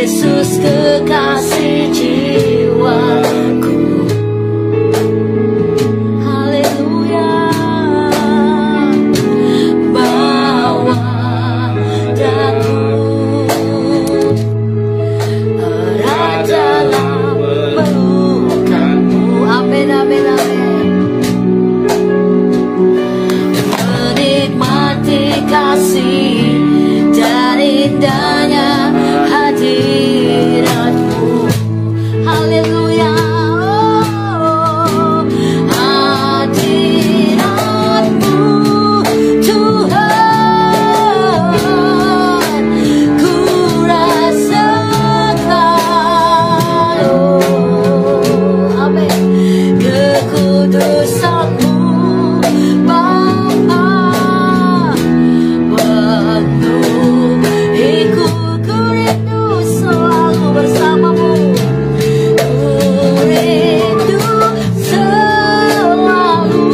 Yesus kekasih jiwaku. Haleluya. Bawa daku erat dalam pelukanmu. Amin, amin, amin. Menikmati kasih dan indahnya hadiratmu. Haleluya. Oh, hadiratmu Tuhan, ku rasakan. Oh, amin. Kekudusanmu Bapa, penuh ikut ku rindu selalu bersamamu. Ku rindu selalu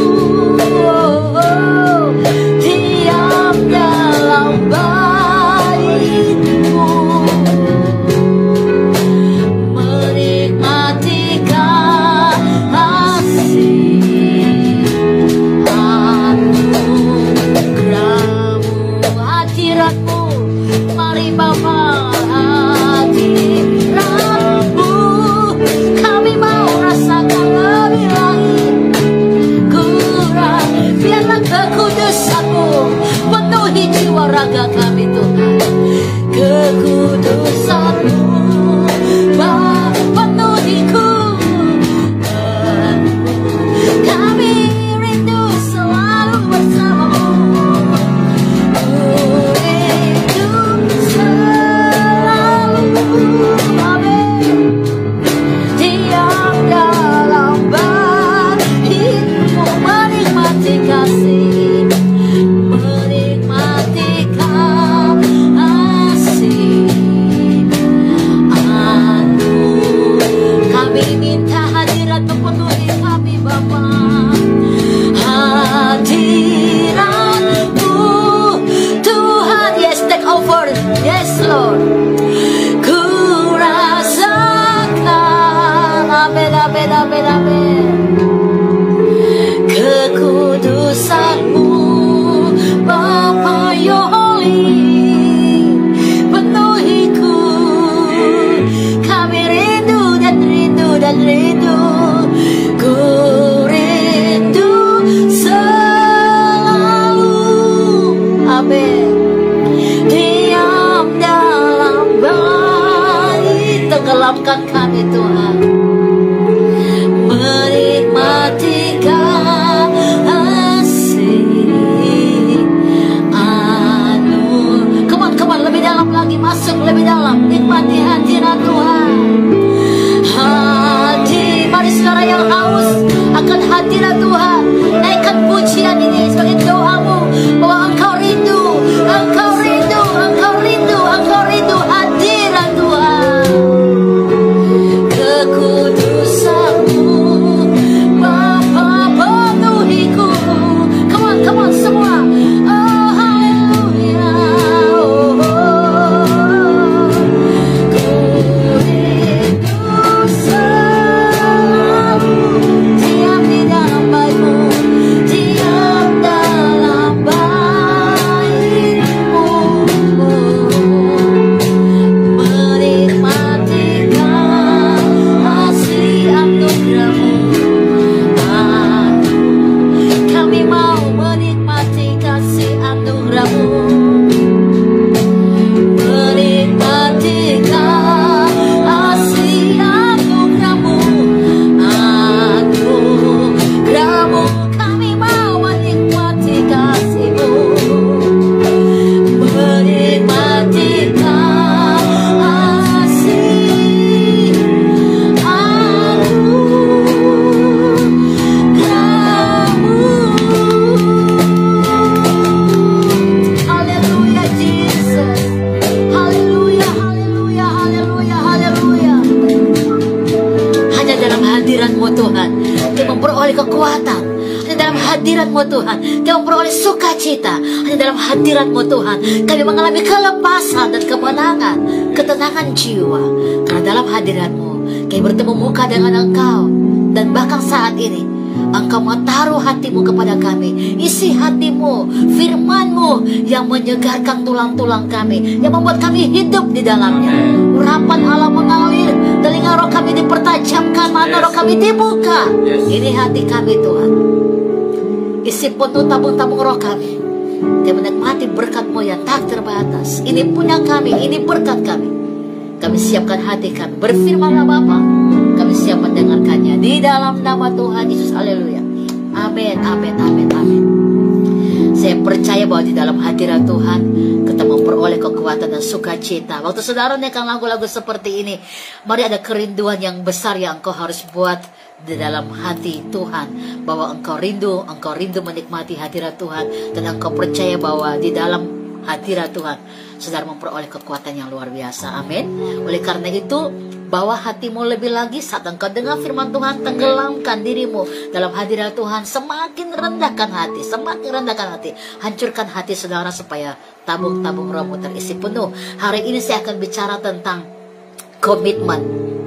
diam dalam baitmu, menikmati kasih anugerahmu, hadiratmu. Mari Bapa, hadiratmu kami mau rasakan lebih lagi. Kurang biarlah kekudusanmu penuhi jiwa raga kami Tuhan. Kekudusanmu penuhiku, kami rindu selalu bersamamu. Ku rindu selalu, amin, diam dalam baitmu, menikmati kasih, menikmati kasih kami minta hadirat memenuhi kami Bapa. Hadiratmu Tuhan, yes, take over, yes Lord. Ku rasakan, amin, amin, amin, amin. Kekudusanmu Bapa Your Holy, penuhiku. Kami rindu dan rindu dan rindu. Ku rindu selalu, amin, diam dalam bait. Tenggelamkan kami Tuhan, menikmati kasih Come on, lebih dalam lagi, masuk lebih dalam, nikmati hadirat Tuhan. Mari sekarang yang haus akan hadirat Tuhan, naikkan pujian ini sebagai doamu bahwa engkau rindu, engkau rindu, engkau rindu, engkau rindu hadirat Tuhan. Kekudusanmu Bapa penuhiku. Come on semua. Oh haleluya. Oh, ku rindu selalu diam di dalam baitmu. hadirat-Mu Tuhan, kami memperoleh sukacita. Hanya dalam hadirat-Mu Tuhan, kami mengalami kelepasan dan kemenangan, ketenangan jiwa. Karena dalam hadirat-Mu, kami bertemu muka dengan Engkau. Dan bahkan saat ini, Engkau mau taruh hati-Mu kepada kami. Isi hati-Mu, firman-Mu yang menyegarkan tulang-tulang kami, yang membuat kami hidup di dalamnya. Urapan Allah mengalir, telinga roh kami dipertajamkan, mata roh kami dibuka. Ini hati kami Tuhan. Isi penuh tabung-tabung roh kami. Dia menikmati berkat-Mu yang tak terbatas. Ini punya kami, ini berkat kami. Kami siapkan hati kami. Berfirmanlah Bapa, kami siap mendengarkannya di dalam nama Tuhan Yesus. Haleluya. Amin, amin, amin, amin. Saya percaya bahwa di dalam hadirat Tuhan kita memperoleh kekuatan dan sukacita. Waktu saudara nyanyikan lagu-lagu seperti ini, mari ada kerinduan yang besar yang engkau harus buat di dalam hati Tuhan, bahwa engkau rindu menikmati hadirat Tuhan, dan engkau percaya bahwa di dalam hadirat Tuhan saudara memperoleh kekuatan yang luar biasa. Amin. Oleh karena itu, bawa hatimu lebih lagi saat engkau dengar firman Tuhan. Tenggelamkan dirimu dalam hadirat Tuhan. Semakin rendahkan hati, hancurkan hati saudara supaya tabung-tabung rohmu terisi penuh. Hari ini saya akan bicara tentang komitmen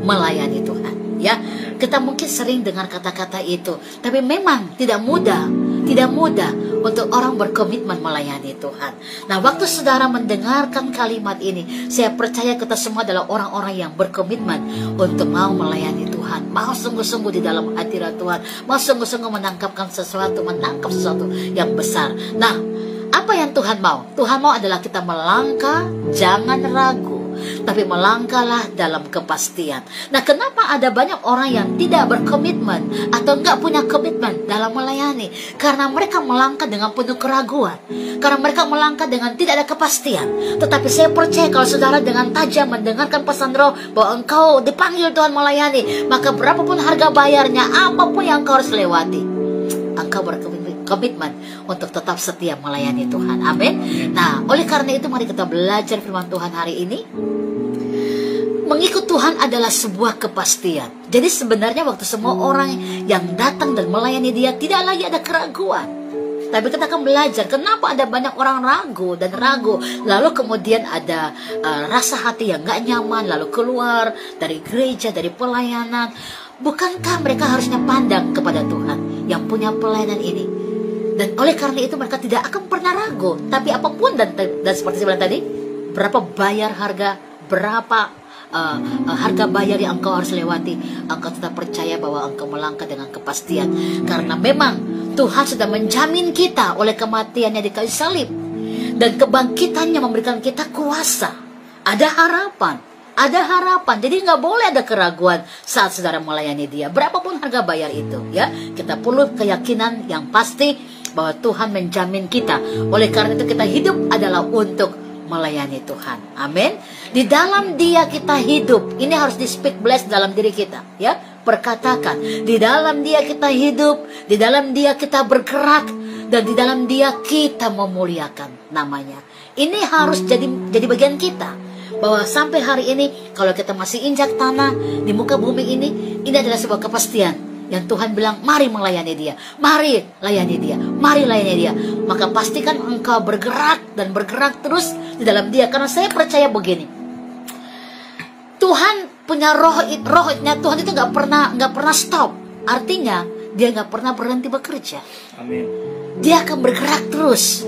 melayani Tuhan. Ya, kita mungkin sering dengar kata-kata itu, tapi memang tidak mudah untuk orang berkomitmen melayani Tuhan. Nah, waktu saudara mendengarkan kalimat ini, saya percaya kita semua adalah orang-orang yang berkomitmen untuk mau melayani Tuhan, mau sungguh-sungguh di dalam hadirat Tuhan, mau sungguh-sungguh menangkap sesuatu yang besar. Nah, apa yang Tuhan mau? Tuhan mau adalah kita melangkah, jangan ragu, tapi melangkahlah dalam kepastian. Nah, kenapa ada banyak orang yang tidak berkomitmen atau enggak punya komitmen dalam melayani? Karena mereka melangkah dengan penuh keraguan, karena mereka melangkah dengan tidak ada kepastian. Tetapi saya percaya kalau saudara dengan tajam mendengarkan pesan roh bahwa engkau dipanggil Tuhan melayani, maka berapapun harga bayarnya, apapun yang engkau harus lewati, engkau berkomitmen untuk tetap setia melayani Tuhan. Amin. Nah, oleh karena itu mari kita belajar firman Tuhan hari ini. Mengikut Tuhan adalah sebuah kepastian. Jadi sebenarnya waktu semua orang yang datang dan melayani Dia, tidak lagi ada keraguan. Tapi kita akan belajar kenapa ada banyak orang ragu, lalu kemudian ada rasa hati yang gak nyaman, lalu keluar dari gereja, dari pelayanan. Bukankah mereka harusnya pandang kepada Tuhan yang punya pelayanan ini? Dan oleh karena itu mereka tidak akan pernah ragu. Tapi apapun dan seperti saya bilang tadi, berapa bayar harga, berapa harga bayar yang engkau harus lewati, engkau tetap percaya bahwa engkau melangkah dengan kepastian. Karena memang Tuhan sudah menjamin kita oleh kematiannya di kayu salib, dan kebangkitannya memberikan kita kuasa. Ada harapan. Jadi nggak boleh ada keraguan saat saudara melayani Dia, berapapun harga bayar itu. Ya, kita perlu keyakinan yang pasti bahwa Tuhan menjamin kita. Oleh karena itu kita hidup adalah untuk melayani Tuhan. Amin. Di dalam Dia kita hidup. Ini harus di speak bless dalam diri kita. Ya, perkatakan, di dalam Dia kita hidup, di dalam Dia kita bergerak, dan di dalam Dia kita memuliakan namanya. Ini harus jadi bagian kita. Bahwa sampai hari ini, kalau kita masih injak tanah di muka bumi ini adalah sebuah kepastian yang Tuhan bilang, mari melayani Dia, mari layani Dia, mari layani Dia. Maka pastikan engkau bergerak dan bergerak terus di dalam Dia. Karena saya percaya begini, Tuhan punya rohnya Tuhan itu nggak pernah stop. Artinya Dia nggak pernah berhenti bekerja. Amin. Dia akan bergerak terus.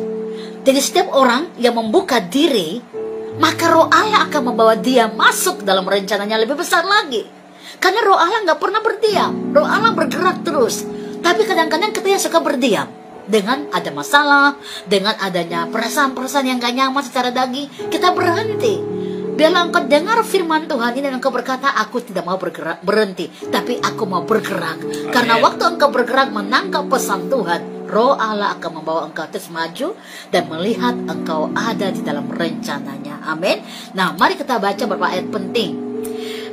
Jadi setiap orang yang membuka diri, maka roh Allah akan membawa dia masuk dalam rencananya lebih besar lagi. Karena roh Allah nggak pernah berdiam. Roh Allah bergerak terus. Tapi kadang-kadang kita yang suka berdiam. Dengan ada masalah, dengan adanya perasaan-perasaan yang gak nyaman secara daging, kita berhenti. Biarlah engkau dengar firman Tuhan ini dan engkau berkata, aku tidak mau berhenti, tapi aku mau bergerak. Amin. Karena waktu engkau bergerak menangkap pesan Tuhan, roh Allah akan membawa engkau terus maju dan melihat engkau ada di dalam rencananya. Amin. Nah, mari kita baca beberapa ayat penting.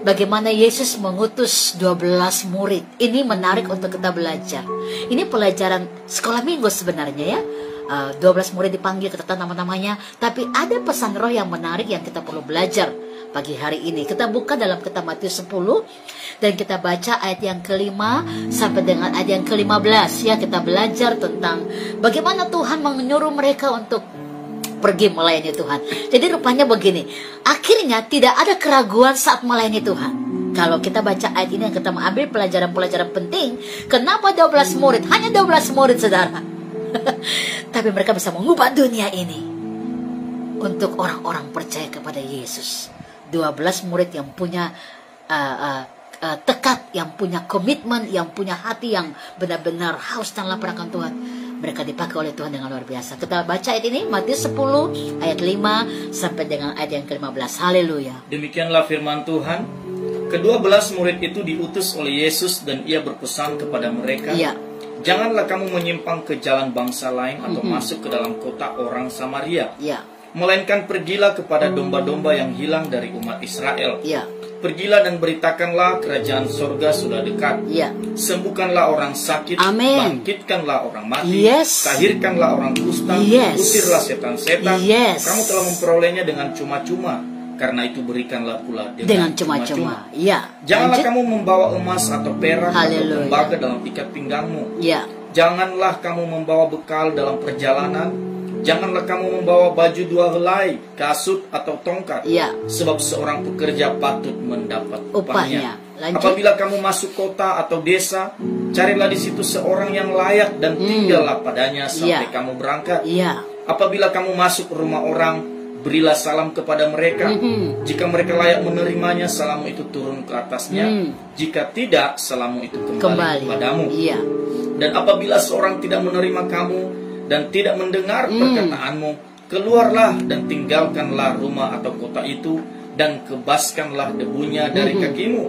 Bagaimana Yesus mengutus 12 murid. Ini menarik untuk kita belajar. Ini pelajaran sekolah minggu sebenarnya ya. 12 murid dipanggil, kita tahu nama-namanya. Tapi ada pesan roh yang menarik yang kita perlu belajar pagi hari ini. Kita buka dalam kitab Matius 10 dan kita baca ayat yang ke-5 sampai dengan ayat yang ke-15 ya. Kita belajar tentang bagaimana Tuhan menyuruh mereka untuk pergi melayani Tuhan. Jadi rupanya begini, akhirnya tidak ada keraguan saat melayani Tuhan. Kalau kita baca ayat ini, yang kita mengambil pelajaran-pelajaran penting. Kenapa 12 murid? Hanya 12 murid, saudara. Tapi mereka bisa mengubah dunia ini untuk orang-orang percaya kepada Yesus. 12 murid yang punya tekad, yang punya komitmen, yang punya hati yang benar-benar haus dan lapar akan Tuhan. Mereka dipakai oleh Tuhan dengan luar biasa. Kita baca ayat ini, Matius 10 ayat 5 sampai dengan ayat yang ke-15. Haleluya. Demikianlah firman Tuhan. Ke-12 murid itu diutus oleh Yesus dan ia berpesan kepada mereka, Iya. janganlah kamu menyimpang ke jalan bangsa lain atau masuk ke dalam kota orang Samaria. Iya. Melainkan pergilah kepada domba-domba yang hilang dari umat Israel. Iya. Pergilah dan beritakanlah kerajaan sorga sudah dekat. Iya. Sembuhkanlah orang sakit, Amin. bangkitkanlah orang mati, Yes. tahirkanlah orang kusta, Yes. usirlah setan-setan. Yes. Kamu telah memperolehnya dengan cuma-cuma, karena itu berikanlah pula Dengan cuma-cuma. Iya. Janganlah Lanjut. kamu membawa emas atau perak atau Haleluya. tembaga dalam ikat pinggangmu. Iya. Janganlah kamu membawa bekal dalam perjalanan. Janganlah kamu membawa baju 2 helai, kasut atau tongkat. Iya. Sebab seorang pekerja patut mendapat Upahnya. upahnya. Lanjut. Apabila kamu masuk kota atau desa, carilah di situ seorang yang layak dan tinggallah padanya sampai Iya. kamu berangkat. Iya. Apabila kamu masuk ke rumah orang, berilah salam kepada mereka. Jika mereka layak menerimanya, salammu itu turun ke atasnya. Jika tidak, salammu itu kembali kepadamu. Iya. Dan apabila seorang tidak menerima kamu dan tidak mendengar perkataanmu, keluarlah dan tinggalkanlah rumah atau kota itu, dan kebaskanlah debunya dari kakimu.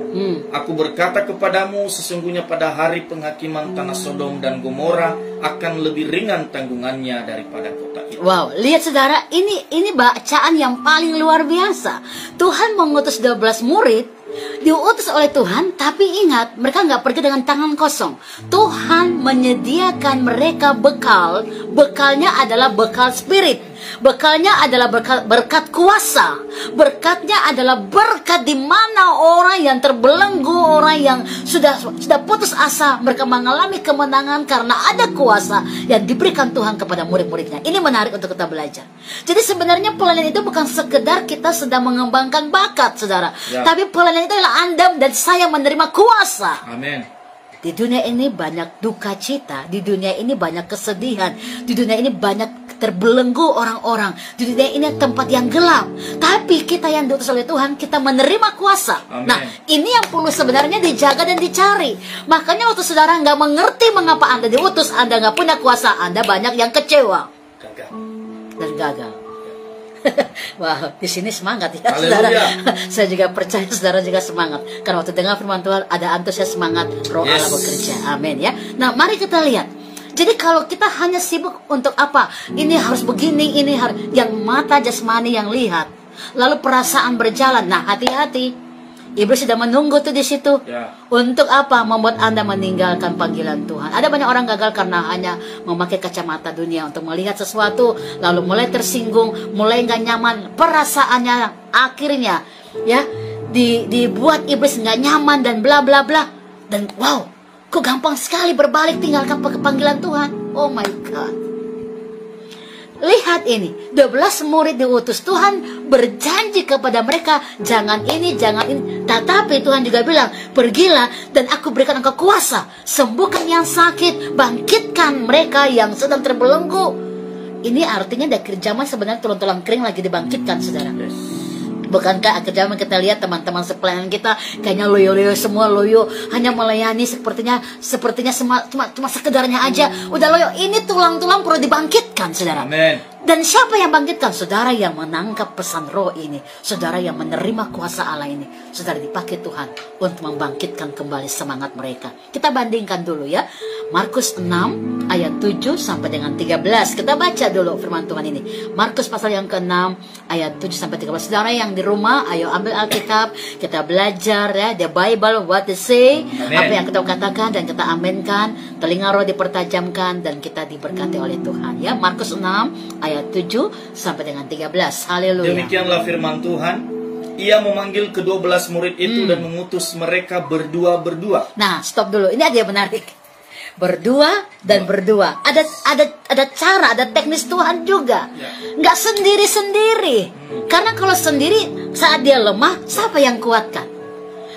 Aku berkata kepadamu, sesungguhnya pada hari penghakiman tanah Sodom dan Gomora akan lebih ringan tanggungannya daripada kota itu. Wow, lihat saudara, ini bacaan yang paling luar biasa. Tuhan mengutus 12 murid, diutus oleh Tuhan, tapi ingat, mereka nggak pergi dengan tangan kosong. Tuhan menyediakan mereka bekal. Bekalnya adalah bekal spirit. Bekalnya adalah berkat kuasa. Berkatnya adalah berkat di mana orang yang terbelenggu, orang yang sudah putus asa, mereka mengalami kemenangan karena ada kuasa yang diberikan Tuhan kepada murid-muridnya. Ini menarik untuk kita belajar. Jadi sebenarnya pelayanan itu bukan sekedar kita sedang mengembangkan bakat, saudara. Ya. Tapi pelayanan itu adalah Anda dan saya menerima kuasa. Amin. Di dunia ini banyak duka cita, di dunia ini banyak kesedihan, di dunia ini banyak terbelenggu orang-orang, di dunia ini tempat yang gelap. Tapi kita yang diutus oleh Tuhan, kita menerima kuasa. Amin. Nah, ini yang perlu sebenarnya dijaga dan dicari. Makanya waktu saudara nggak mengerti mengapa Anda diutus, Anda nggak punya kuasa, Anda banyak yang kecewa Gagal. dan gagal. Wah, di sini semangat ya, Haleluya. saudara. Saya juga percaya saudara juga semangat. Karena waktu dengar firman Tuhan ada antusias semangat, Roh Allah bekerja. Amin ya. Nah, mari kita lihat. Jadi kalau kita hanya sibuk untuk apa? Ini harus begini, ini harus yang mata jasmani yang lihat, lalu perasaan berjalan. Nah, hati-hati. Iblis sudah menunggu tuh di situ. Ya. Untuk apa? Membuat Anda meninggalkan panggilan Tuhan. Ada banyak orang gagal karena hanya memakai kacamata dunia untuk melihat sesuatu, lalu mulai tersinggung, mulai nggak nyaman, perasaannya akhirnya ya dibuat iblis nggak nyaman dan bla bla bla. Dan wow, kok gampang sekali berbalik tinggalkan panggilan Tuhan. Oh my God. Lihat ini, 12 murid diutus Tuhan berjanji kepada mereka, jangan ini, jangan ini. Tetapi Tuhan juga bilang, pergilah dan aku berikan engkau kuasa, sembuhkan yang sakit, bangkitkan mereka yang sedang terbelenggu. Ini artinya di akhir zaman sebenarnya tulang-tulang kering lagi dibangkitkan, saudara. Bukankah akhir zaman kita lihat teman-teman sepelayanan kita kayaknya loyo-loyo semua, loyo hanya melayani sepertinya cuma sekedarnya aja, udah loyo. Ini tulang-tulang perlu dibangkitkan, saudara. Amin. Dan siapa yang bangkitkan? Saudara yang menangkap pesan roh ini, saudara yang menerima kuasa Allah ini, saudara dipakai Tuhan untuk membangkitkan kembali semangat mereka. Kita bandingkan dulu ya, Markus 6 ayat 7 sampai dengan 13. Kita baca dulu firman Tuhan ini. Markus pasal yang ke-6 ayat 7 sampai 13. Saudara yang di rumah, ayo ambil Alkitab, kita belajar ya, the Bible what they say. Amen. Apa yang kita katakan dan kita amenkan, telinga roh dipertajamkan dan kita diberkati oleh Tuhan ya. Markus 6 ayat 7 sampai dengan 13. Haleluya. Demikianlah firman Tuhan. Ia memanggil ke-12 murid itu dan mengutus mereka berdua-berdua. Nah, stop dulu. Ini ada yang menarik. Berdua dan berdua. Ada cara, ada teknis Tuhan juga. Nggak sendiri-sendiri. Karena kalau sendiri saat dia lemah, siapa yang kuatkan?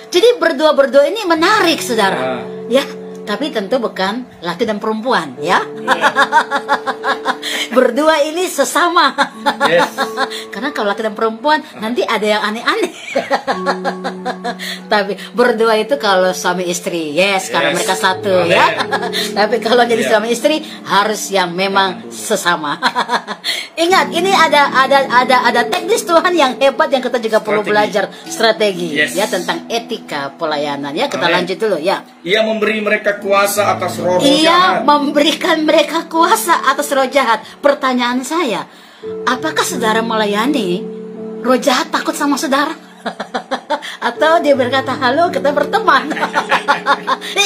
Jadi berdua-berdua ini menarik, saudara. Ya, tapi tentu bukan laki dan perempuan, ya. Berdua ini sesama. Yes. Karena kalau laki dan perempuan nanti ada yang aneh-aneh. Tapi berdua itu kalau suami istri, yes, karena mereka satu. Amen. Ya. Tapi kalau jadi Yeah. suami istri harus yang memang sesama. Ingat, ini ada teknis Tuhan yang hebat yang kita juga perlu Strategi. belajar strategi, Yes. ya, tentang etika pelayanan. Ya, kita Amen. lanjut dulu ya. Ia memberi mereka kuasa atas roh-roh Ia jahat. memberikan mereka kuasa atas roh jahat. Pertanyaan saya, apakah saudara melayani roh jahat takut sama saudara? Atau dia berkata, halo, kita berteman.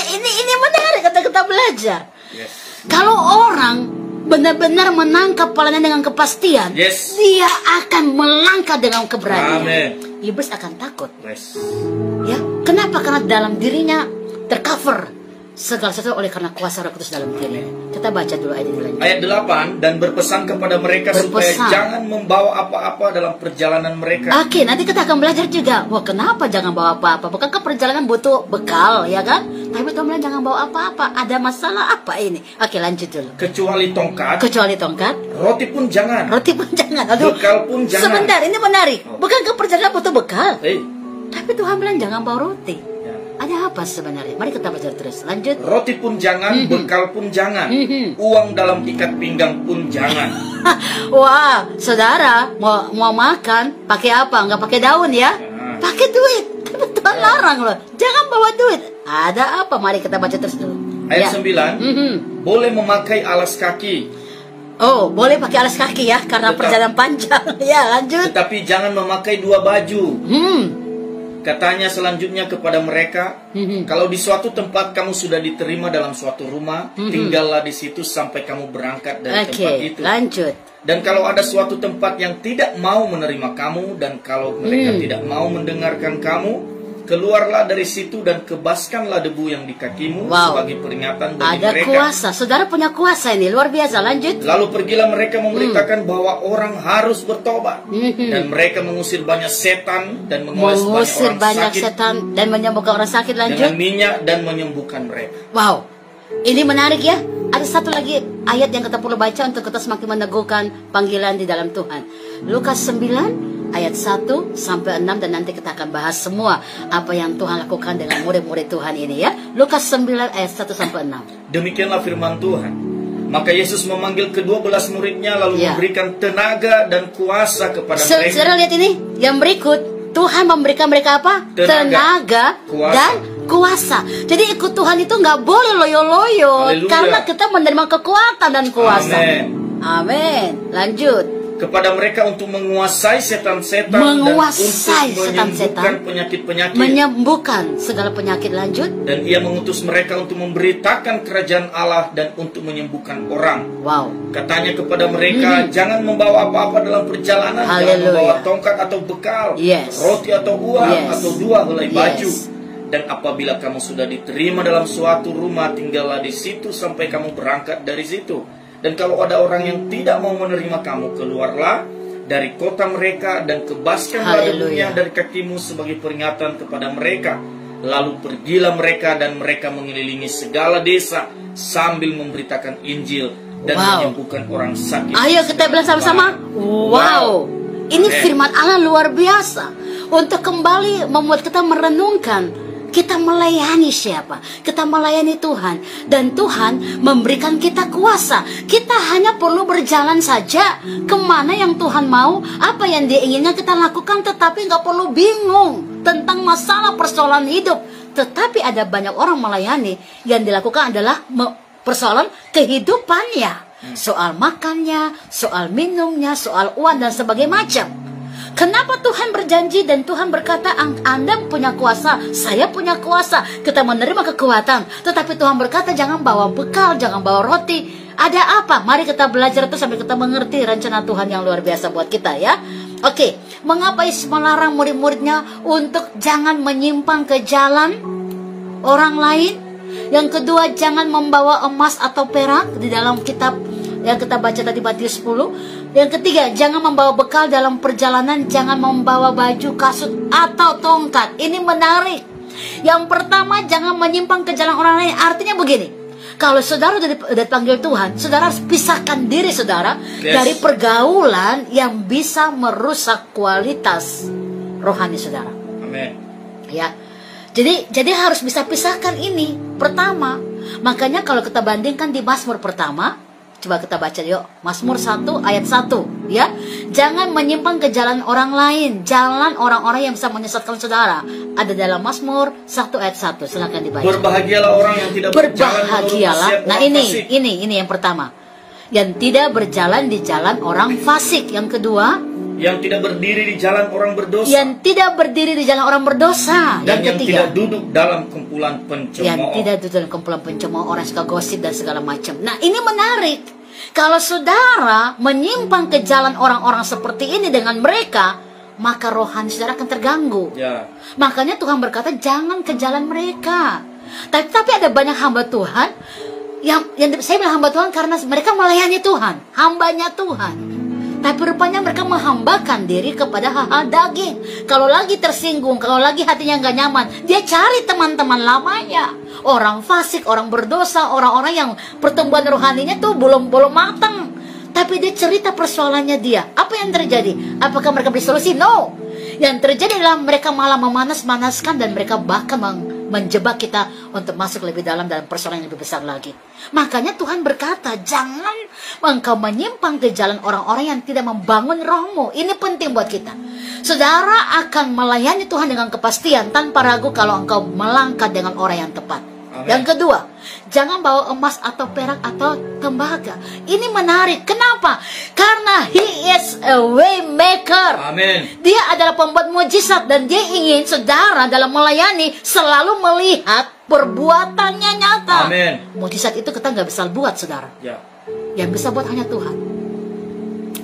ini menarik kita belajar. Yes. Kalau orang benar-benar menangkap pelayanan dengan kepastian, Yes. dia akan melangkah dengan keberanian. Amen. Iblis akan takut. Yes. Ya, kenapa? Karena dalam dirinya tercover segala sesuatu oleh karena kuasa Roh Kudus dalam dirinya. Kita baca dulu ayat ini lanjut. Ayat 8, dan berpesan kepada mereka supaya Berpesan. jangan membawa apa-apa dalam perjalanan mereka. Oke, nanti kita akan belajar juga. Wah, kenapa jangan bawa apa-apa? Bukankah perjalanan butuh bekal, ya kan? Tapi Tuhan bilang jangan bawa apa-apa. Ada masalah apa ini? Oke, lanjut dulu. Kecuali tongkat, Kecuali tongkat, roti pun jangan, roti pun jangan. Aduh, bekal pun jangan. sebentar, ini menarik. Bukankah perjalanan butuh bekal? Tapi Tuhan bilang jangan bawa roti. Ya. Ada apa sebenarnya? Mari kita belajar terus. Lanjut. Roti pun jangan, bekal pun jangan, uang dalam ikat pinggang pun jangan. Wah, saudara mau makan pakai apa? Nggak pakai daun ya? Pakai duit. Tapi Tuhan larang loh. Jangan bawa duit. Ada apa? Mari kita baca terus dulu. Ayat Ya. 9, boleh memakai alas kaki, Oh, boleh pakai alas kaki ya karena Tetap. perjalanan panjang. Ya, lanjut. tetapi jangan memakai dua baju. Katanya selanjutnya kepada mereka, kalau di suatu tempat kamu sudah diterima dalam suatu rumah, tinggallah di situ sampai kamu berangkat dari Oke, tempat itu. lanjut. Dan kalau ada suatu tempat yang tidak mau menerima kamu, dan kalau mereka tidak mau mendengarkan kamu, keluarlah dari situ dan kebaskanlah debu yang di kakimu Wow. sebagai peringatan bagi Ada mereka. kuasa. Saudara punya kuasa ini luar biasa. Lanjut. Lalu pergilah mereka memberitakan bahwa orang harus bertobat, dan mereka mengusir banyak setan dan mengoles Mengusir banyak orang banyak sakit setan dan menyembuhkan orang sakit. dengan Lanjut. minyak dan menyembuhkan mereka. Wow, ini menarik ya. Ada satu lagi ayat yang kita perlu baca untuk kita semakin meneguhkan panggilan di dalam Tuhan. Lukas 9 ayat 1 sampai 6, dan nanti kita akan bahas semua apa yang Tuhan lakukan dengan murid-murid Tuhan ini ya. Lukas 9 ayat 1 sampai 6. Demikianlah firman Tuhan. Maka Yesus memanggil ke-12 muridnya lalu Ya. memberikan tenaga dan kuasa kepada mereka. Saudara lihat ini, yang berikut Tuhan memberikan mereka apa? Tenaga, kuasa. dan kuasa. Jadi ikut Tuhan itu nggak boleh loyo-loyo, Haleluya. karena kita menerima kekuatan dan kuasa. Amin. Amin. Lanjut. Kepada mereka untuk menguasai setan-setan Menguasai dan untuk setan-setan. menyembuhkan penyakit-penyakit. Menyembuhkan segala penyakit. Lanjut. Dan ia mengutus mereka untuk memberitakan kerajaan Allah dan untuk menyembuhkan orang. Wow. Katanya kepada mereka, jangan membawa apa-apa dalam perjalanan, jangan Haleluya. membawa tongkat atau bekal, Yes. roti atau uang, Yes. atau dua helai baju. Yes. Dan apabila kamu sudah diterima dalam suatu rumah, tinggallah di situ sampai kamu berangkat dari situ. Dan kalau ada orang yang tidak mau menerima kamu, keluarlah dari kota mereka dan kebaskanlah debunya Haleluya. dari kakimu sebagai peringatan kepada mereka. Lalu pergilah mereka dan mereka mengelilingi segala desa sambil memberitakan Injil dan Wow. menyembuhkan orang sakit. Ayo kita bilang sama-sama. Wow. Ini Amen. firman Allah luar biasa. Untuk kembali membuat kita merenungkan Kita melayani siapa? Kita melayani Tuhan. Dan Tuhan memberikan kita kuasa. Kita hanya perlu berjalan saja kemana yang Tuhan mau, apa yang Dia inginkan kita lakukan. Tetapi nggak perlu bingung tentang masalah persoalan hidup. Tetapi ada banyak orang melayani yang dilakukan adalah persoalan kehidupannya. Soal makannya, soal minumnya, soal uang dan sebagainya macam. Kenapa Tuhan berjanji dan Tuhan berkata, Anda punya kuasa, saya punya kuasa, kita menerima kekuatan. Tetapi Tuhan berkata, jangan bawa bekal, jangan bawa roti. Ada apa? Mari kita belajar itu sampai kita mengerti rencana Tuhan yang luar biasa buat kita ya. Oke, mengapa Yesus melarang murid-muridnya untuk jangan menyimpang ke jalan orang lain? Yang kedua, jangan membawa emas atau perak di dalam kitab yang kita baca tadi Matius 10. Yang ketiga, jangan membawa bekal dalam perjalanan, jangan membawa baju, kasut atau tongkat. Ini menarik. Yang pertama, jangan menyimpang ke jalan orang lain. Artinya begini, kalau saudara sudah dipanggil Tuhan, saudara harus pisahkan diri saudara dari pergaulan yang bisa merusak kualitas rohani saudara. Amin. Ya. Jadi harus bisa pisahkan ini. Pertama, makanya kalau kita bandingkan di Mazmur pertama, coba kita baca yuk, Mazmur 1 ayat 1 ya. Jangan menyimpang ke jalan orang lain, jalan orang-orang yang bisa menyesatkan saudara. Ada dalam Mazmur 1 ayat 1. Silakan dibaca. Berbahagialah orang yang tidak berjalan Berbahagialah. Nah, ini yang pertama. Yang tidak berjalan di jalan orang fasik. Yang kedua, yang tidak berdiri di jalan orang berdosa. Yang tidak berdiri di jalan orang berdosa. Dan yang ketiga, tidak duduk dalam kumpulan pencemooh. Yang tidak duduk dalam kumpulan pencemooh, orang suka gosip dan segala macam. Nah, ini menarik. Kalau saudara menyimpang ke jalan orang-orang seperti ini dengan mereka, maka rohani saudara akan terganggu. Ya. Makanya Tuhan berkata jangan ke jalan mereka. Tapi ada banyak hamba Tuhan yang saya bilang hamba Tuhan karena mereka melayani Tuhan, hambanya Tuhan. Tapi rupanya mereka menghambakan diri kepada hal-hal daging. Kalau lagi tersinggung, kalau lagi hatinya nggak nyaman, dia cari teman-teman lamanya. Orang fasik, orang berdosa, orang-orang yang pertumbuhan rohaninya tuh belum matang. Tapi dia cerita persoalannya dia. Apa yang terjadi? Apakah mereka beri solusi? No. Yang terjadi adalah mereka malah memanas-manaskan dan mereka bahkan menjebak kita untuk masuk lebih dalam persoalan yang lebih besar lagi. Makanya Tuhan berkata, jangan engkau menyimpang ke jalan orang-orang yang tidak membangun rohmu. Ini penting buat kita. Saudara akan melayani Tuhan dengan kepastian tanpa ragu kalau engkau melangkah dengan orang yang tepat. Amen. Yang kedua, jangan bawa emas atau perak atau tembaga. Ini menarik. Kenapa? Karena He is a way maker. Amin. Dia adalah pembuat mujizat dan Dia ingin saudara dalam melayani selalu melihat perbuatannya nyata. Amin. Mujizat itu kita nggak bisa buat, saudara. Ya. Yang bisa buat hanya Tuhan.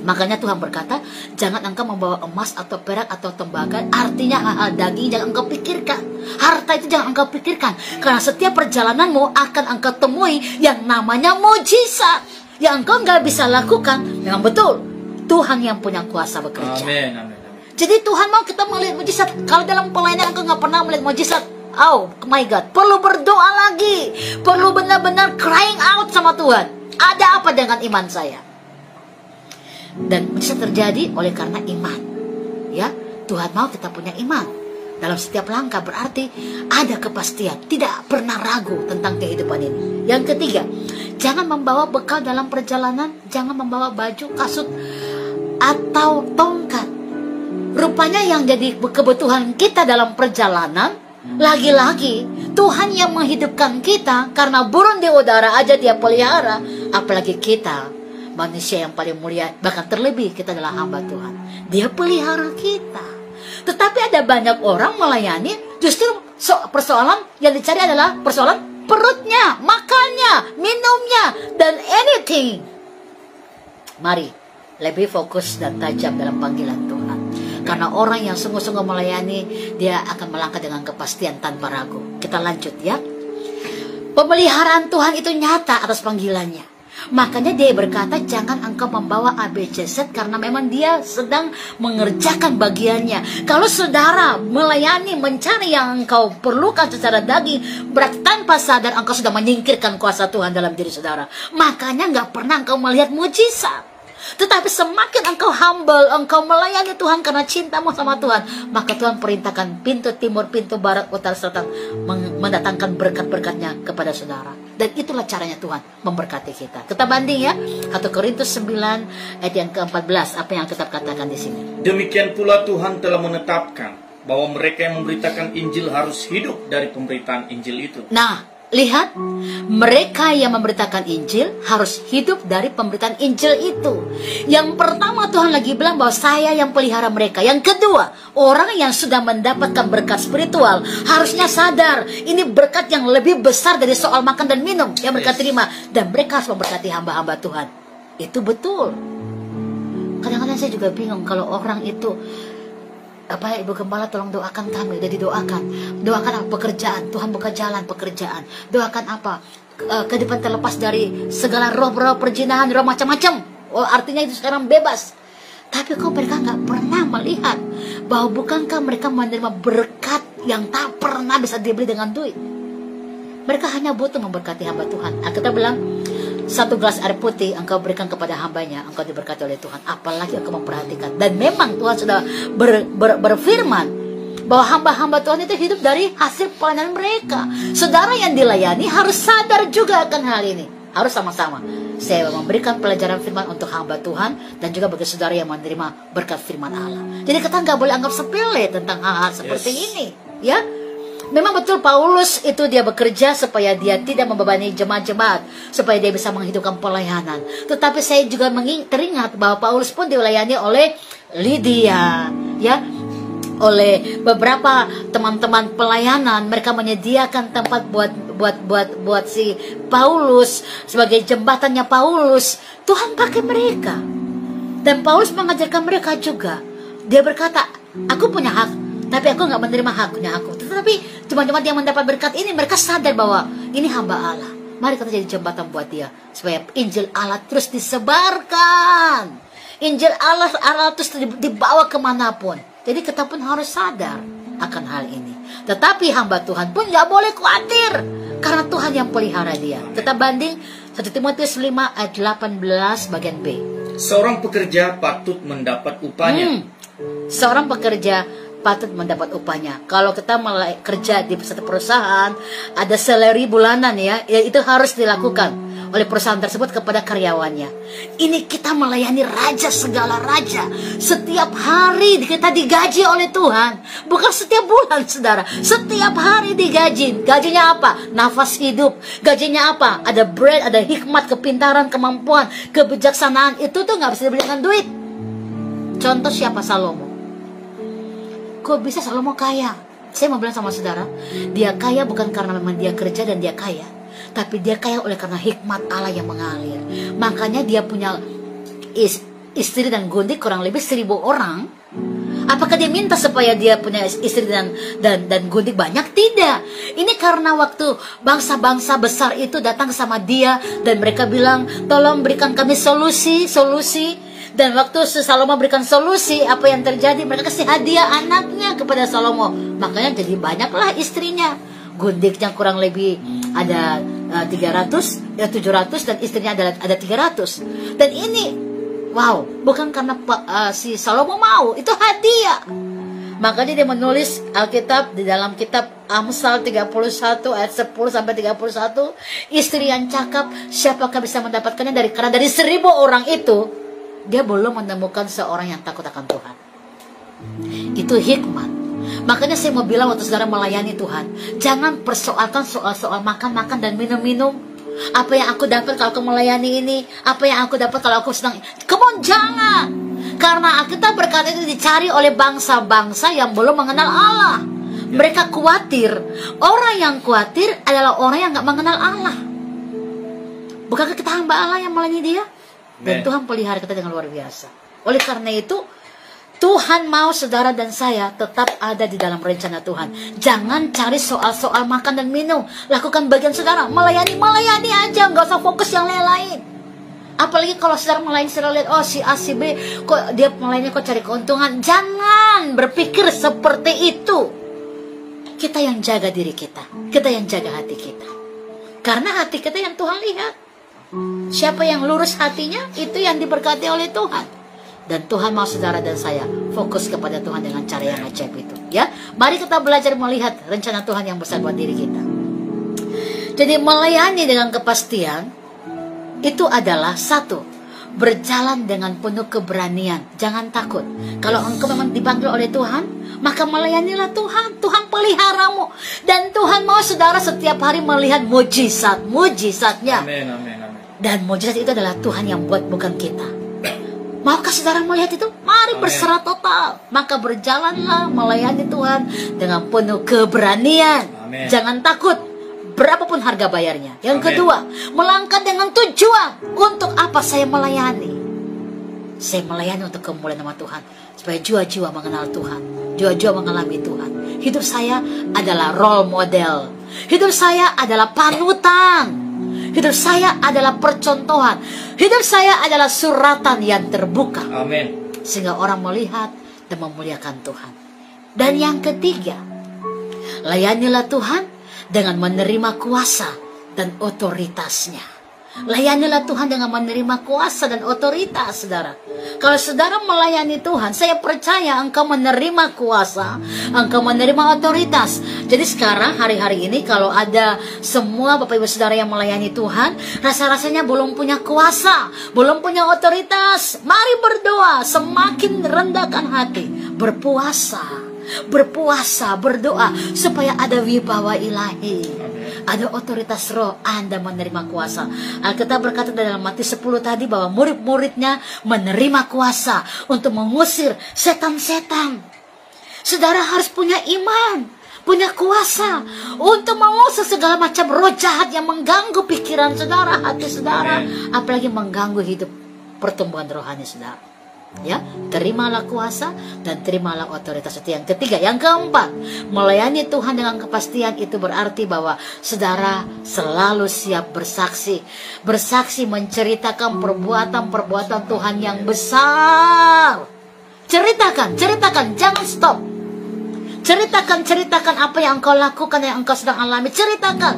Makanya Tuhan berkata, jangan engkau membawa emas atau perak atau tembaga. Artinya hal-hal daging jangan engkau pikirkan. Harta itu jangan engkau pikirkan. Karena setiap perjalananmu akan engkau temui yang namanya mujizat. Yang engkau nggak bisa lakukan. Memang betul, Tuhan yang punya kuasa bekerja. Amin, amin, amin. Jadi Tuhan mau kita melihat mujizat. Kalau dalam pelayanan engkau nggak pernah melihat mujizat, oh my God, perlu berdoa lagi. Perlu benar-benar crying out sama Tuhan. Ada apa dengan iman saya? Dan bisa terjadi oleh karena iman. Ya, Tuhan mau kita punya iman. Dalam setiap langkah berarti ada kepastian, tidak pernah ragu tentang kehidupan ini. Yang ketiga, jangan membawa bekal dalam perjalanan, jangan membawa baju, kasut atau tongkat. Rupanya yang jadi kebutuhan kita dalam perjalanan, lagi-lagi Tuhan yang menghidupkan kita. Karena burung di udara aja Dia pelihara, apalagi kita manusia yang paling mulia, bahkan terlebih kita adalah hamba Tuhan. Dia pelihara kita. Tetapi ada banyak orang melayani, justru persoalan yang dicari adalah persoalan perutnya, makannya, minumnya, dan anything. Mari lebih fokus dan tajam dalam panggilan Tuhan. Karena orang yang sungguh-sungguh melayani, dia akan melangkah dengan kepastian tanpa ragu. Kita lanjut ya. Pemeliharaan Tuhan itu nyata atas panggilannya. Makanya Dia berkata, jangan engkau membawa ABCZ, karena memang Dia sedang mengerjakan bagiannya. Kalau saudara melayani, mencari yang engkau perlukan secara daging, berarti tanpa sadar engkau sudah menyingkirkan kuasa Tuhan dalam diri saudara. Makanya gak pernah engkau melihat mujizat. Tetapi semakin engkau humble, engkau melayani Tuhan karena cintamu sama Tuhan, maka Tuhan perintahkan pintu timur, pintu barat, utara, selatan mendatangkan berkat-berkatnya kepada saudara. Dan itulah caranya Tuhan memberkati kita. Kita banding ya, 1 Korintus 9 ayat yang ke-14, apa yang Alkitab katakan di sini. Demikian pula Tuhan telah menetapkan bahwa mereka yang memberitakan Injil harus hidup dari pemberitaan Injil itu. Nah, lihat, mereka yang memberitakan Injil harus hidup dari pemberitaan Injil itu. Yang pertama Tuhan lagi bilang bahwa saya yang pelihara mereka. Yang kedua, orang yang sudah mendapatkan berkat spiritual harusnya sadar ini berkat yang lebih besar dari soal makan dan minum yang mereka terima. Dan mereka harus memberkati hamba-hamba Tuhan. Itu betul. Kadang-kadang saya juga bingung kalau orang itu, apa, Ibu Gembala tolong doakan kami. Udah didoakan. Doakan apa? Pekerjaan. Tuhan buka jalan pekerjaan. Doakan apa? Kehidupan terlepas dari segala roh-roh perjinahan, roh macam-macam. Oh, artinya itu sekarang bebas. Tapi kok mereka nggak pernah melihat bahwa bukankah mereka menerima berkat yang tak pernah bisa dibeli dengan duit. Mereka hanya butuh memberkati hamba Tuhan. Kita bilang, 1 gelas air putih engkau berikan kepada hambanya, engkau diberkati oleh Tuhan. Apalagi engkau memperhatikan. Dan memang Tuhan sudah berfirman bahwa hamba-hamba Tuhan itu hidup dari hasil pelayanan mereka. Saudara yang dilayani harus sadar juga akan hal ini. Harus sama-sama. Saya memberikan pelajaran firman untuk hamba Tuhan dan juga bagi saudara yang menerima berkat firman Allah. Jadi kita nggak boleh anggap sepele tentang hal-hal seperti ini, ya. Memang betul Paulus itu dia bekerja supaya dia tidak membebani jemaat-jemaat, supaya dia bisa menghidupkan pelayanan. Tetapi saya juga teringat bahwa Paulus pun dilayani oleh Lydia, ya, oleh beberapa teman-teman pelayanan. Mereka menyediakan tempat buat si Paulus sebagai jembatannya Paulus. Tuhan pakai mereka. Dan Paulus mengajarkan mereka juga. Dia berkata, aku punya hak, tapi aku nggak menerima haknya aku. Tetapi jemaat-jemaat yang mendapat berkat ini, mereka sadar bahwa ini hamba Allah. Mari kita jadi jembatan buat dia, supaya Injil Allah terus disebarkan. Injil Allah terus dibawa kemanapun. Jadi kita pun harus sadar akan hal ini. Tetapi hamba Tuhan pun nggak boleh khawatir, karena Tuhan yang pelihara dia. Kita banding 1 Timotius 5 ayat 18 bagian B. Seorang pekerja patut mendapat upahnya. Seorang pekerja patut mendapat upahnya. Kalau kita kerja di satu perusahaan, ada salary bulanan, ya itu harus dilakukan oleh perusahaan tersebut kepada karyawannya. Ini kita melayani raja segala raja. Setiap hari kita digaji oleh Tuhan. Bukan setiap bulan, saudara. Setiap hari digaji. Gajinya apa? Nafas hidup. Gajinya apa? Ada bread, ada hikmat, kepintaran, kemampuan, kebijaksanaan. Itu tuh nggak bisa dibeli dengan duit. Contoh siapa? Salomo. Kok bisa Salomo kaya? Saya mau bilang sama saudara, dia kaya bukan karena memang dia kerja dan dia kaya, tapi dia kaya oleh karena hikmat Allah yang mengalir. Makanya dia punya istri dan gundik kurang lebih 1000 orang. Apakah dia minta supaya dia punya istri dan gundik banyak? Tidak. Ini karena waktu bangsa-bangsa besar itu datang sama dia dan mereka bilang, tolong berikan kami solusi. Dan waktu Salomo berikan solusi, apa yang terjadi? Mereka kasih hadiah anaknya kepada Salomo. Makanya jadi banyaklah istrinya. Gundiknya kurang lebih ada 700 dan istrinya ada 300. Dan ini, wow, bukan karena si Salomo mau, itu hadiah. Makanya dia menulis Alkitab di dalam kitab Amsal 31 ayat 10 sampai 31, istri yang cakap siapakah bisa mendapatkannya karena dari 1000 orang itu dia belum menemukan seorang yang takut akan Tuhan. Itu hikmat. Makanya saya mau bilang waktu saudara melayani Tuhan, jangan persoalkan soal-soal makan-makan dan minum-minum. Apa yang aku dapat kalau aku melayani ini? Apa yang aku dapat kalau aku sedang? Come on, jangan. Karena kita berkata itu dicari oleh bangsa-bangsa yang belum mengenal Allah. Mereka khawatir. Orang yang khawatir adalah orang yang gak mengenal Allah. Bukankah kita hamba Allah yang melayani dia? Dan Tuhan pelihara kita dengan luar biasa. Oleh karena itu, Tuhan mau saudara dan saya tetap ada di dalam rencana Tuhan. Jangan cari soal-soal makan dan minum. Lakukan bagian saudara. Melayani aja. Nggak usah fokus yang lain-lain. Apalagi kalau saudara melayani, saudara lihat, oh si A, si B, kok dia melayani kok cari keuntungan. Jangan berpikir seperti itu. Kita yang jaga diri kita. Kita yang jaga hati kita. Karena hati kita yang Tuhan lihat. Siapa yang lurus hatinya, itu yang diberkati oleh Tuhan. Dan Tuhan mau saudara dan saya fokus kepada Tuhan dengan cara yang ajaib itu. Ya, mari kita belajar melihat rencana Tuhan yang besar buat diri kita. Jadi melayani dengan kepastian itu adalah satu, berjalan dengan penuh keberanian. Jangan takut. Kalau engkau memang dipanggil oleh Tuhan, maka melayanilah Tuhan. Tuhan peliharamu. Dan Tuhan mau saudara setiap hari melihat mujizatnya. Amin, amin, amin. Dan mujizat itu adalah Tuhan yang buat, bukan kita. Maukah saudara melihat itu? Mari berserah total. Maka berjalanlah melayani Tuhan dengan penuh keberanian. Amin. Jangan takut, berapapun harga bayarnya. Yang Amin. kedua, melangkah dengan tujuan. Untuk apa saya melayani? Saya melayani untuk kemuliaan nama Tuhan, supaya jiwa-jiwa mengenal Tuhan, jiwa-jiwa mengalami Tuhan. Hidup saya adalah role model. Hidup saya adalah panutan. Hidup saya adalah percontohan. Hidup saya adalah suratan yang terbuka. Amin. Sehingga orang melihat dan memuliakan Tuhan. Dan yang ketiga, layanilah Tuhan dengan menerima kuasa dan otoritasnya. Layanilah Tuhan dengan menerima kuasa dan otoritas, saudara. Kalau saudara melayani Tuhan, saya percaya engkau menerima kuasa, engkau menerima otoritas. Jadi sekarang, hari-hari ini, kalau ada semua Bapak Ibu Saudara yang melayani Tuhan, rasa-rasanya belum punya kuasa, belum punya otoritas, mari berdoa, semakin rendahkan hati, berpuasa, berdoa, supaya ada wibawa ilahi. Ada otoritas roh, Anda menerima kuasa. Alkitab berkata dalam Matius 10 tadi bahwa murid-muridnya menerima kuasa untuk mengusir setan-setan. Saudara harus punya iman, punya kuasa untuk mengusir segala macam roh jahat yang mengganggu pikiran saudara, hati saudara, apalagi mengganggu hidup pertumbuhan rohani saudara. Ya, terimalah kuasa dan terimalah otoritas. Itu yang ketiga. Yang keempat, melayani Tuhan dengan kepastian itu berarti bahwa saudara selalu siap bersaksi. Bersaksi menceritakan perbuatan-perbuatan Tuhan yang besar. Ceritakan, jangan stop. Ceritakan apa yang engkau lakukan, yang engkau sedang alami. Ceritakan.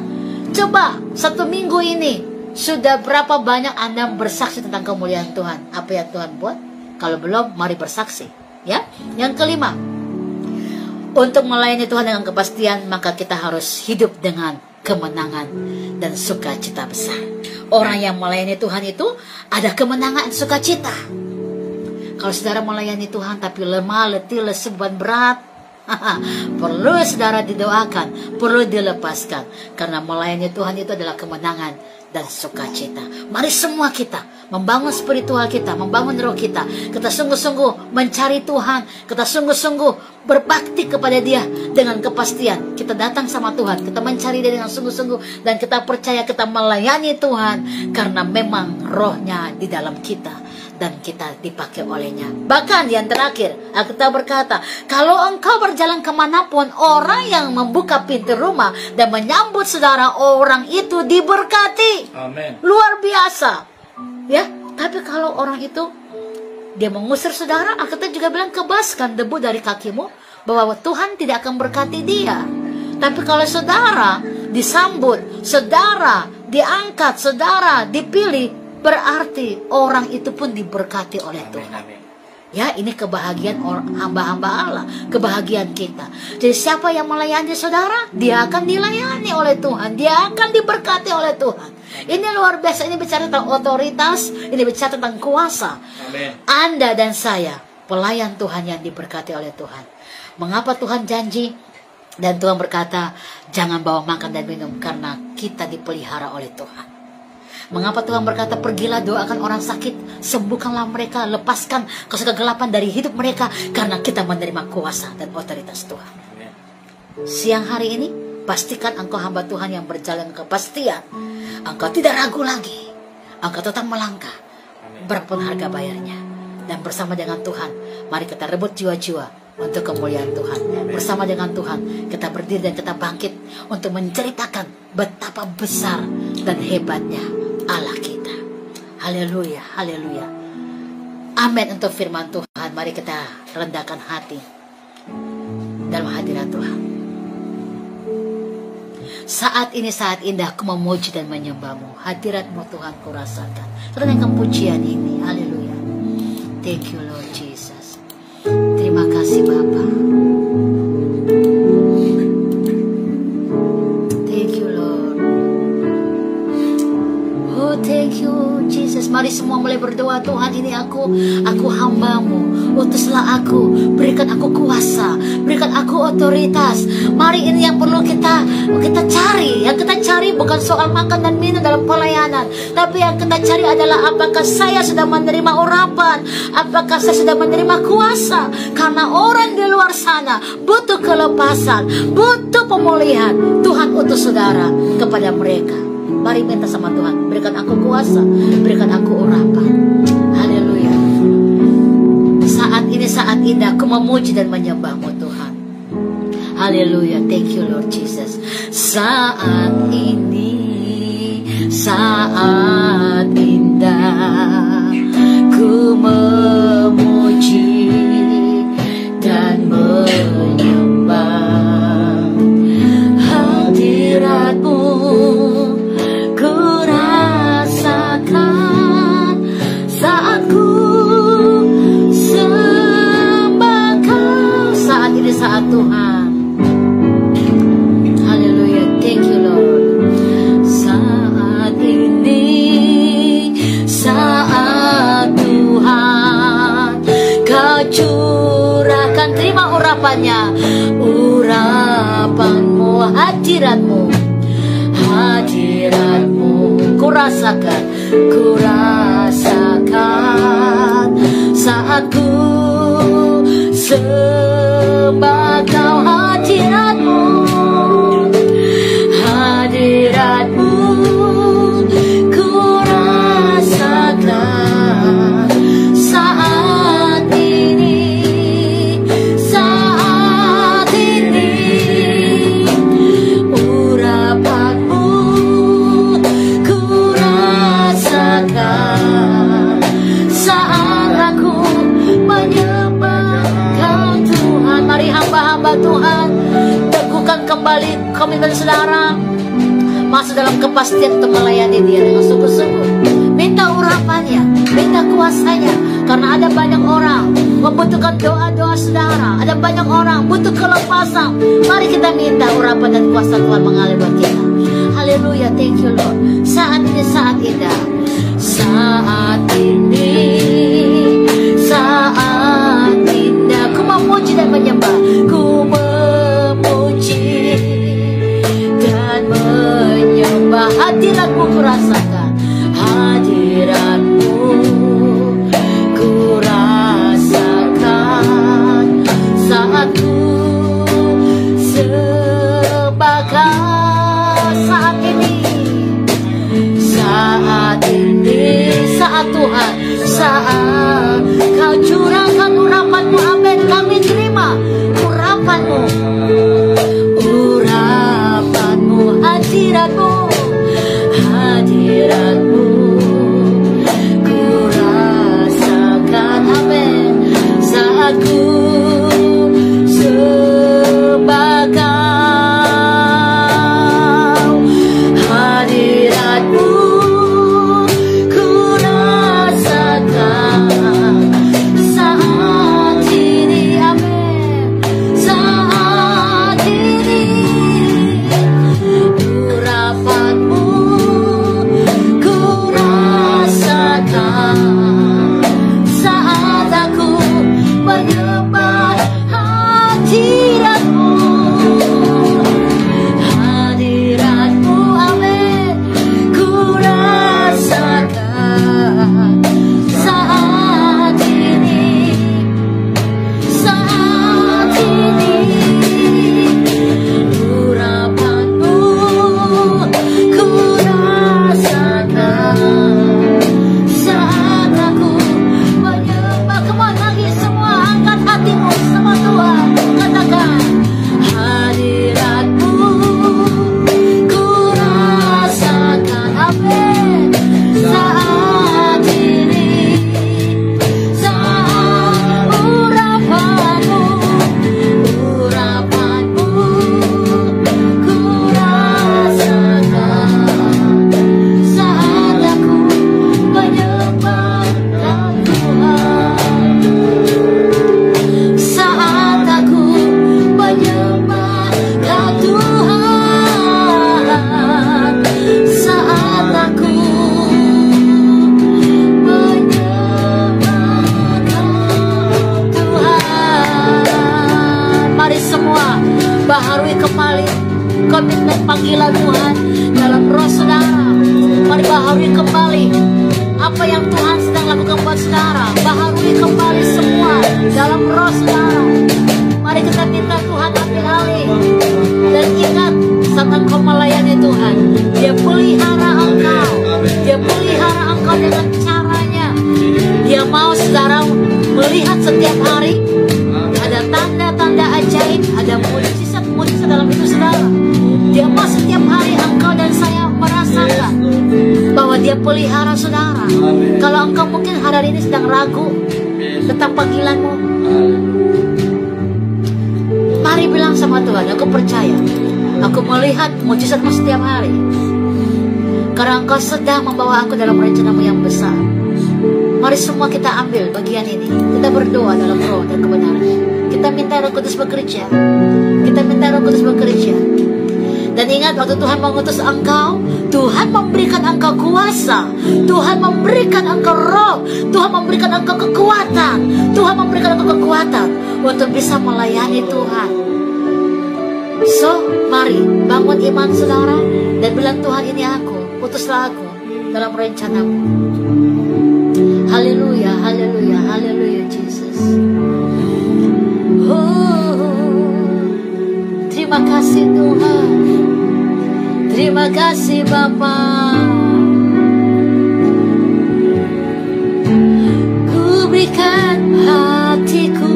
Coba 1 minggu ini sudah berapa banyak Anda bersaksi tentang kemuliaan Tuhan? Apa yang Tuhan buat? Kalau belum, mari bersaksi. Ya. Yang kelima, untuk melayani Tuhan dengan kepastian, maka kita harus hidup dengan kemenangan dan sukacita besar. Orang yang melayani Tuhan itu ada kemenangan, sukacita. Kalau saudara melayani Tuhan tapi lemah, letih, lesu, beban berat, perlu saudara didoakan, perlu dilepaskan. Karena melayani Tuhan itu adalah kemenangan dan sukacita. Mari semua kita membangun spiritual kita, membangun roh kita. Kita sungguh-sungguh mencari Tuhan. Kita sungguh-sungguh berbakti kepada Dia dengan kepastian. Kita datang sama Tuhan, kita mencari Dia dengan sungguh-sungguh, dan kita percaya kita melayani Tuhan karena memang rohnya di dalam kita dan kita dipakai olehnya. Bahkan yang terakhir, Alkitab berkata, kalau engkau berjalan kemanapun, orang yang membuka pintu rumah dan menyambut saudara, orang itu diberkati. Amin. Luar biasa. Ya, tapi kalau orang itu dia mengusir saudara, Alkitab juga bilang, kebaskan debu dari kakimu, bahwa Tuhan tidak akan berkati dia. Tapi kalau saudara disambut, saudara diangkat, saudara dipilih, berarti orang itu pun diberkati oleh Tuhan. Ya, ini kebahagiaan hamba-hamba Allah, kebahagiaan kita. Jadi siapa yang melayani saudara, dia akan dilayani oleh Tuhan, dia akan diberkati oleh Tuhan. Ini luar biasa. Ini bicara tentang otoritas, ini bicara tentang kuasa. Amin. Anda dan saya pelayan Tuhan yang diberkati oleh Tuhan. Mengapa Tuhan janji dan Tuhan berkata, jangan bawa makan dan minum, karena kita dipelihara oleh Tuhan. Mengapa Tuhan berkata, pergilah doakan orang sakit, sembuhkanlah mereka, lepaskan kegelapan dari hidup mereka, karena kita menerima kuasa dan otoritas Tuhan. Siang hari ini, pastikan engkau hamba Tuhan yang berjalan kepastian. Engkau tidak ragu lagi, engkau tetap melangkah, berapapun harga bayarnya. Dan bersama dengan Tuhan, mari kita rebut jiwa-jiwa untuk kemuliaan Tuhan. Bersama dengan Tuhan, kita berdiri dan kita bangkit untuk menceritakan betapa besar dan hebatnya Allah kita. Haleluya, haleluya. Amin untuk firman Tuhan. Mari kita rendahkan hati dalam hadirat Tuhan. Saat ini saat indah ku memuji dan menyembah-Mu. Hadirat-Mu Tuhan ku rasakan. Saudara pujian ini. Haleluya. Thank you Lord Jesus. Terima kasih Bapa. Thank you Lord. Oh thank you Jesus. Mari semua mulai berdoa. Tuhan, ini aku hamba-Mu. Utuslah aku, berikan aku kuasa, berikan aku otoritas. Mari ini yang perlu kita cari. Yang kita cari bukan soal makan dan minum dalam pelayanan, tapi yang kita cari adalah apakah saya sudah menerima urapan, apakah saya sudah menerima kuasa. Karena orang di luar sana butuh kelepasan, butuh pemulihan. Tuhan utus saudara kepada mereka. Mari minta sama Tuhan, berikan aku kuasa, berikan aku urapan. Haleluya. Saat ini saat indah ku memuji dan menyembah-Mu Tuhan. Haleluya. Thank you Lord Jesus. Saat ini saat indah ku memuji dan menyembah hadirat-Mu. Ku rasakan saat ku saat Tuhan. Haleluya. Thank you Lord. Saat ini saat Tuhan Kau curahkan, terima urapannya, urapan-Mu, hadirat-Mu, hadirat-Mu. Ku rasakan saat ku sembah Kau, hadirat-Mu, hadirat-Mu. Ku rasakan saat ini urapan-Mu. Ku rasakan saat aku menyembah Kau Tuhan. Mari hamba-hamba Tuhan teguhkan kembali komitmen saudara, masuk dalam kepastian untuk melayani Dia dengan sungguh-sungguh. Minta urapannya, minta kuasanya. Karena ada banyak orang membutuhkan doa-doa saudara. Ada banyak orang butuh kelepasan. Mari kita minta urapan dan kuasa Tuhan mengalir buat kita. Haleluya. Thank you Lord. Saat ini saat indah. Saat ini saat indah ku memuji dan menyembah. Ku memuji dan menyembah. Hadirat-Mu ku rasakan, hadirat-Mu ku rasakan saat ku sembah Kau. Saat ini saat Tuhan, baharui kembali komitmen panggilan Tuhan dalam roh saudara. Mari baharui kembali apa yang Tuhan sedang lakukan buat saudara. Baharui kembali semua dalam roh saudara. Mari kita minta Tuhan ambil alih. Dan ingat, saat engkau melayani Tuhan, Dia pelihara engkau. Dia pelihara engkau dengan caranya. Dia mau saudara melihat setiap hari ada tanda-tanda ajaib, ada mujizat-mujizat dalam hidup saudara. Dia mau setiap hari engkau dan saya merasakan bahwa Dia pelihara saudara. Kalau engkau mungkin hari ini sedang ragu tentang panggilanmu, mari bilang sama Tuhan, aku percaya, aku melihat mujizatmu setiap hari. Karena engkau sedang membawa aku dalam rencanamu yang besar. Mari semua kita ambil bagian ini. Kita berdoa dalam roh dan kebenaran. Kita minta Roh Kudus bekerja. Kita minta Roh Kudus bekerja. Dan ingat, waktu Tuhan mengutus engkau, Tuhan memberikan engkau kuasa, Tuhan memberikan engkau roh, Tuhan memberikan engkau kekuatan, Tuhan memberikan engkau kekuatan untuk bisa melayani Tuhan. So, mari bangun iman saudara dan bilang, Tuhan, ini aku, putuslah aku dalam rencanamu. Haleluya, haleluya, haleluya, Jesus. Terima kasih Tuhan. Terima kasih Bapa. Ku berikan hatiku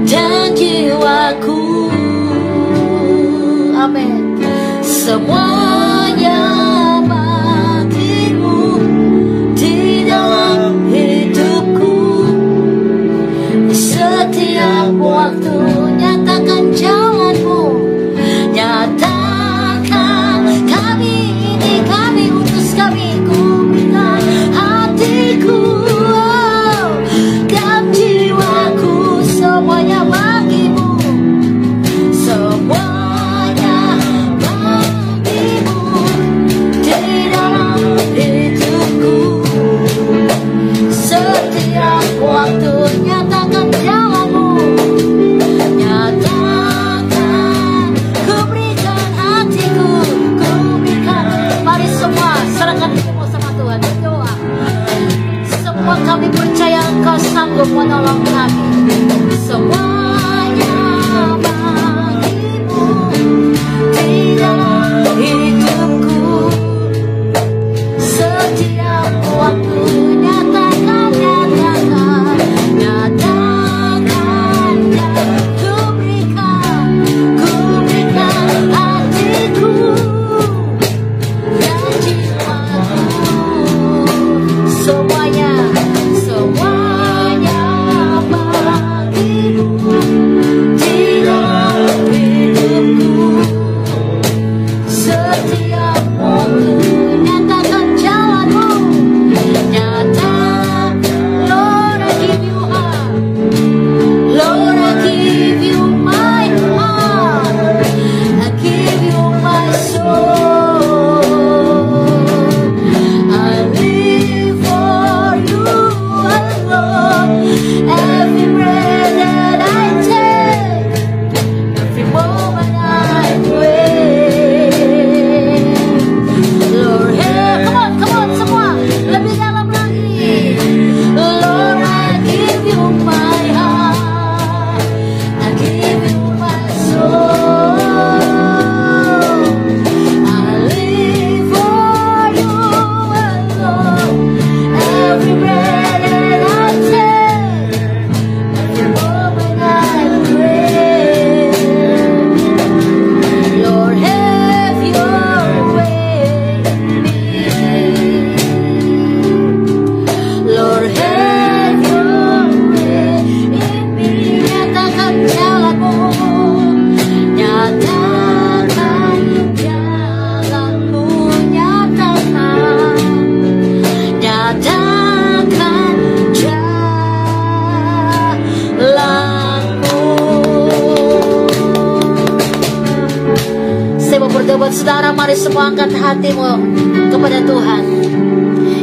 dan jiwaku. Amin. Semuanya bagimu di dalam hidupku. Setiap waktu nyatakan jalanmu, nyatakan kami ini, kami utus, kami ku berikan hatiku, dan jiwaku, semuanya bagimu, semuanya bagimu di dalam hidupku. Setiap waktu nyatakan jalanmu, nyatakan ku berikan hatiku, ku berikan. Mari semua serahkan hidupmu sama Tuhan, berdoa. Semua kami percaya Engkau sanggup menolong kami. Semuanya bagimu di dalam hidupku. Setiap waktu nyatakan, nyatakan, nyatakan, ku berikan hatiku dan jiwaku. Semuanya, semuanya bagimu di dalam hidupku. Setiap waktu nyatakan jalanmu, nyatakan. Lord, I give you heart. Lord, I give you my heart. I give you my soul. I live for you alone. Every breath that I take, every moment I pray. Lord, hey, come on, semua lebih dalam lagi. Lord, I give you my heart. I give you my soul. I live for you alone. Every breath that I take, every moment I pray. Lord, have your way in me. Lord, have your way in me. Nyatakan jalanmu, nyatakan jalanmu, nyatakan, nyatakan jalanmu. Saya mau berdoa buat saudara, mari semua angkat hatimu kepada Tuhan.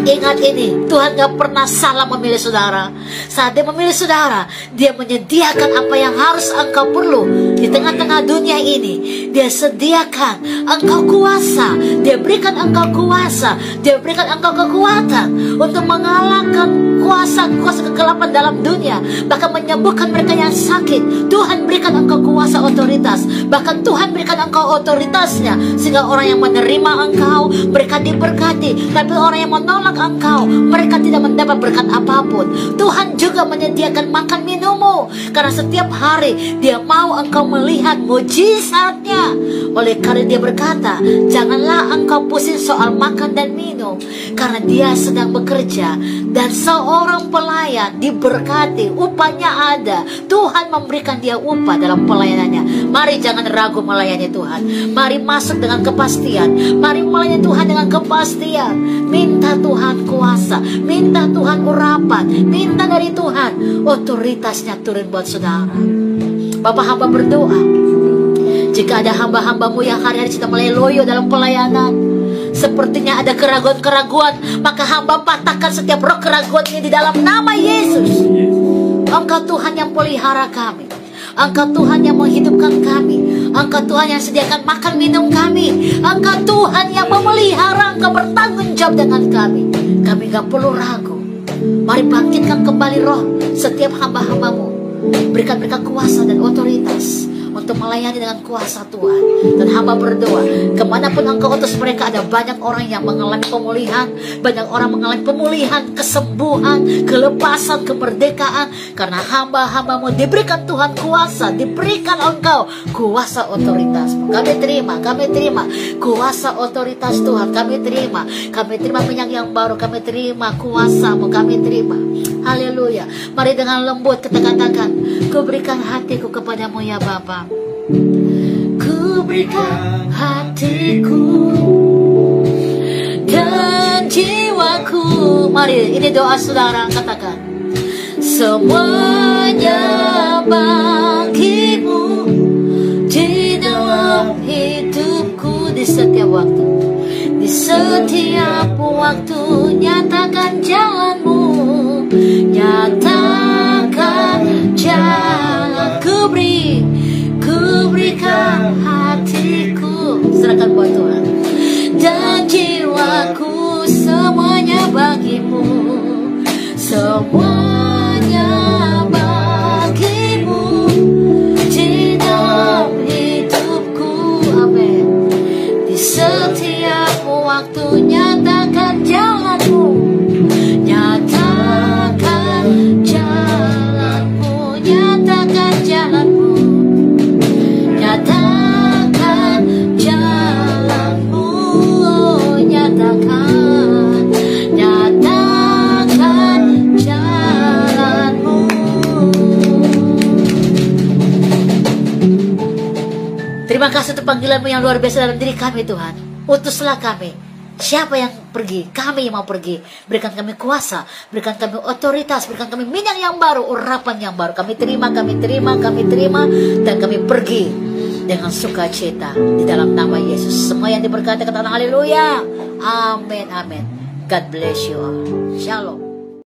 ingat ini, Tuhan gak pernah salah memilih saudara. Saat Dia memilih saudara, Dia menyediakan apa yang harus engkau perlu di tengah-tengah dunia ini. Dia sediakan engkau kuasa, Dia berikan engkau kuasa, Dia berikan engkau kekuatan untuk mengalahkan kuasa-kuasa kegelapan dalam dunia, bahkan menyembuhkan mereka yang sakit. Tuhan berikan engkau kuasa otoritas, bahkan Tuhan berikan engkau otoritasnya, sehingga orang yang menerima engkau mereka diberkati, tapi orang yang menolak engkau mereka tidak mendapat berkat apapun. Tuhan juga menyediakan makan minummu, karena setiap hari Dia mau engkau melihat mujizatnya. Oleh karena Dia berkata, janganlah engkau pusing soal makan dan minum, karena Dia sedang bekerja, dan seorang pelayan diberkati, upahnya ada. Tuhan memberikan dia upah dalam pelayanannya. Mari jangan ragu melayani Tuhan. Mari masuk dengan kepastian. Mari melayani Tuhan dengan kepastian. Minta Tuhan kuasa, minta Tuhan urapan, minta dari Tuhan otoritasnya turun buat saudara. Bapak hamba berdoa, jika ada hamba-hambamu yang hari-hari sedang mulai loyo dalam pelayanan, sepertinya ada keraguan-keraguan, maka hamba patahkan setiap roh keraguan ini di dalam nama Yesus. Engkau Tuhan yang pelihara kami, Engkau Tuhan yang menghidupkan kami, Engkau Tuhan yang sediakan makan minum kami, Engkau Tuhan yang memelihara, Engkau bertanggung jawab dengan kami. Kami gak perlu ragu. Mari bangkitkan kembali roh setiap hamba-hambamu. Berikan mereka kuasa dan otoritas untuk melayani dengan kuasa Tuhan. Dan hamba berdoa, kemanapun engkau utus mereka, ada banyak orang yang mengalami pemulihan, banyak orang mengalami pemulihan, kesembuhan, kelepasan, kemerdekaan, karena hamba-hambamu diberikan Tuhan kuasa, diberikan engkau kuasa otoritas. Kami terima kuasa otoritas Tuhan, kami terima minyak yang baru, kami terima kuasa-Mu, kami terima. Haleluya. Mari dengan lembut kita katakan, ku berikan hatiku kepadamu ya Bapa. Ku berikan hatiku dan jiwaku. Mari, ini doa saudara, katakan. Semuanya bagimu di dalam hidupku, di setiap waktu. Di setiap waktu nyatakan jalanmu, nyatakan jalan. Ku berikan hatiku, serahkan buat Tuhan, dan jiwaku, semuanya bagimu, semuanya bagimu di dalam hidupku. Amin. Di setiap waktu nyatakan jalanmu, nyatakan jalanmu, nyatakan jalanmu, nyatakan jalanmu, nyatakan jalanmu. Terima kasih untuk panggilan-Mu yang luar biasa dalam diri kami Tuhan. Utuslah kami. Siapa yang pergi? Kami yang mau pergi. Berikan kami kuasa, berikan kami otoritas, berikan kami minyak yang baru, urapan yang baru. Kami terima, dan kami pergi dengan sukacita di dalam nama Yesus. Semua yang diberkati katakan haleluya. Amin, amin. God bless you all. Shalom.